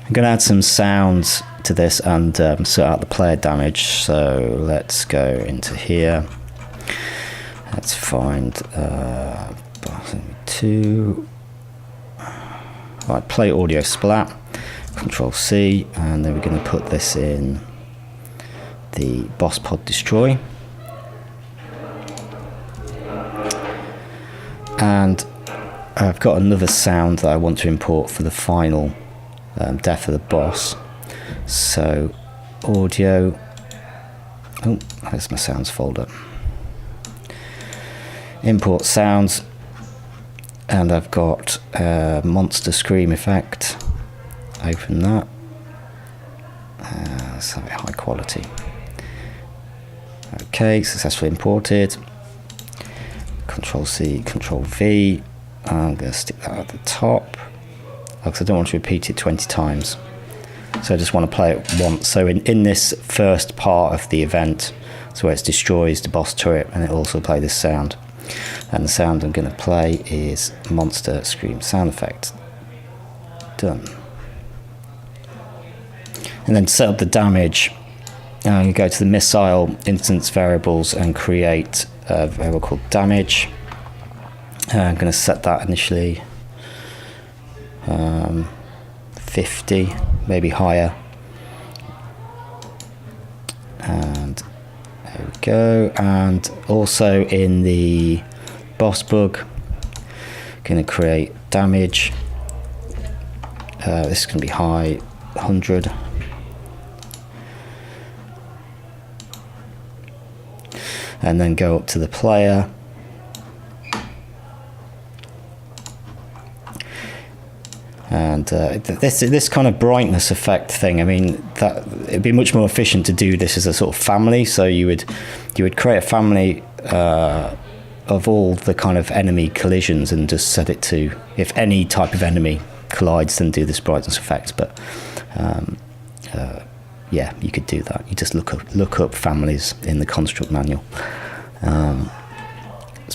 I'm going to add some sounds to this and sort out the player damage. So let's go into here. Let's find button 2. Right, play audio splat. Control C, and then we're going to put this in the boss pod destroy. And I've got another sound that I want to import for the final death of the boss. So audio, oh, there's my sounds folder. Import sounds, and I've got a monster scream effect. Open that. Let's have it high quality. Okay, successfully imported. Control C, Control V. I'm going to stick that at the top because I don't want to repeat it 20 times. So I just want to play it once. So in this first part of the event, so where it destroys the boss turret, and it'll also play this sound. And the sound I'm going to play is monster scream sound effect. Done. And then to set up the damage, you go to the missile instance variables and create a variable called damage. I'm going to set that initially 50, maybe higher. And there we go. And also in the boss bug, going to create damage. This is going to be high, 100. And then go up to the player. And this kind of brightness effect thing, I mean, that it'd be much more efficient to do this as a sort of family. So you would create a family of all the kind of enemy collisions and just set it to, if any type of enemy collides, then do this brightness effect. But yeah, you could do that. You just look up families in the construct manual.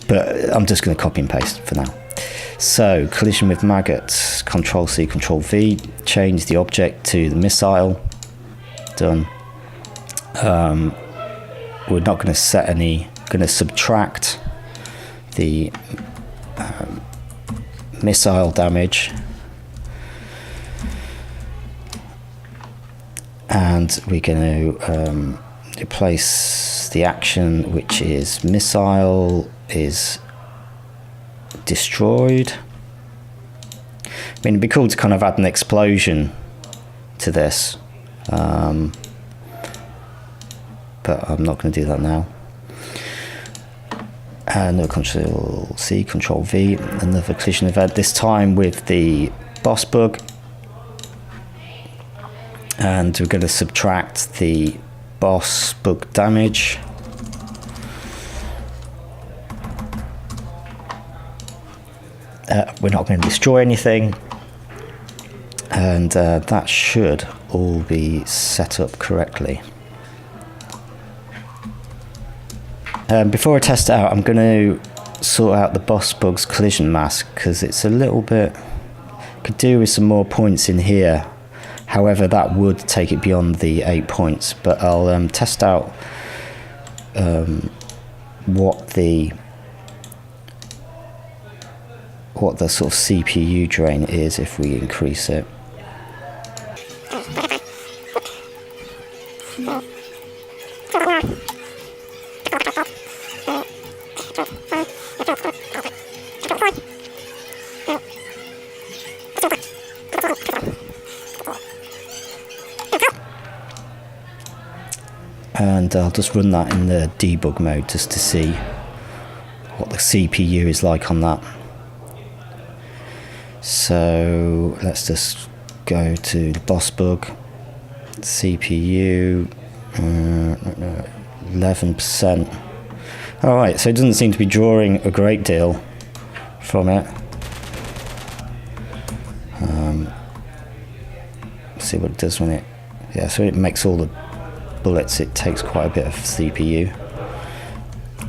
But I'm just going to copy and paste for now. So collision with maggots, Control C, Control V, change the object to the missile. Done. We're not going to set any, going to subtract the missile damage. And we're going to replace the action, which is missile is destroyed. I mean, it'd be cool to kind of add an explosion to this, but I'm not going to do that now. Another Control C, Control V, another collision event, this time with the boss bug. And we're going to subtract the boss bug damage. We're not going to destroy anything. And that should all be set up correctly. Before I test it out, I'm going to sort out the boss bug's collision mask, because it's a little bit, could do with some more points in here. However, that would take it beyond the 8 points, but I'll test out what the sort of CPU drain is if we increase it. And I'll just run that in the debug mode just to see what the CPU is like on that. So let's just go to the boss bug, CPU, 11%. Alright, so it doesn't seem to be drawing a great deal from it. See what it does when it, yeah, so it makes all the bullets, it takes quite a bit of CPU.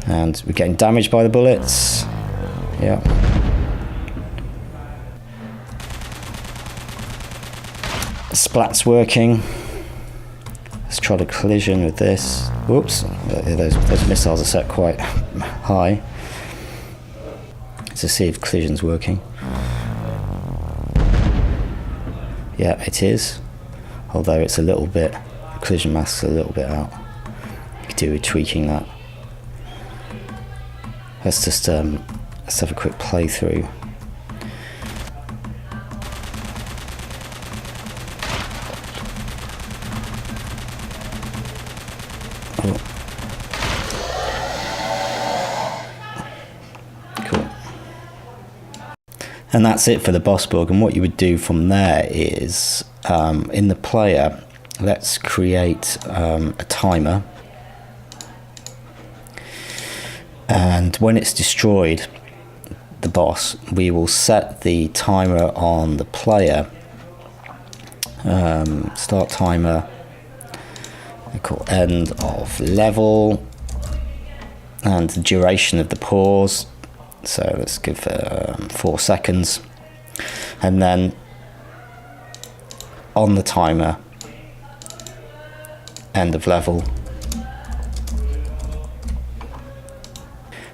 And we're getting damaged by the bullets. Yeah. Splat's working. Let's try the collision with this. Whoops, those missiles are set quite high. To see if collision's working. Yeah, it is. Although it's a little bit, the collision mask's a little bit out. You could do with tweaking that. Let's just let's have a quick playthrough. Cool. And that's it for the boss bug. And what you would do from there is, in the player, let's create a timer. And when it's destroyed, the boss, we will set the timer on the player. Start timer, we call end of level, and the duration of the pause. So let's give 4 seconds. And then on the timer, end of level.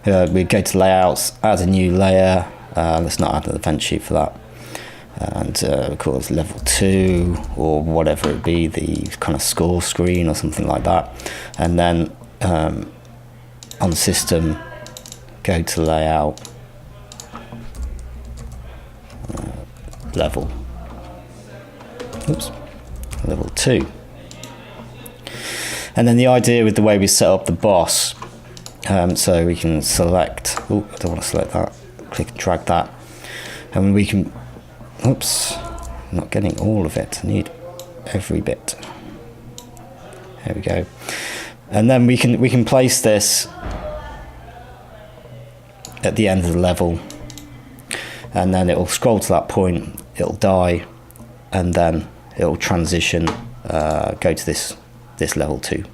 We go to layouts, add a new layer. Let's not add an event sheet for that. And we call it level 2 or whatever it be, the kind of score screen or something like that. And then on system, go to layout, level. Oops, level 2. And then the idea with the way we set up the boss, so we can select, oh, I don't want to select that, click and drag that, and we can, oops, I'm not getting all of it, I need every bit. There we go. And then we can place this at the end of the level, and then it'll scroll to that point, it'll die, and then it'll transition, go to this level 2.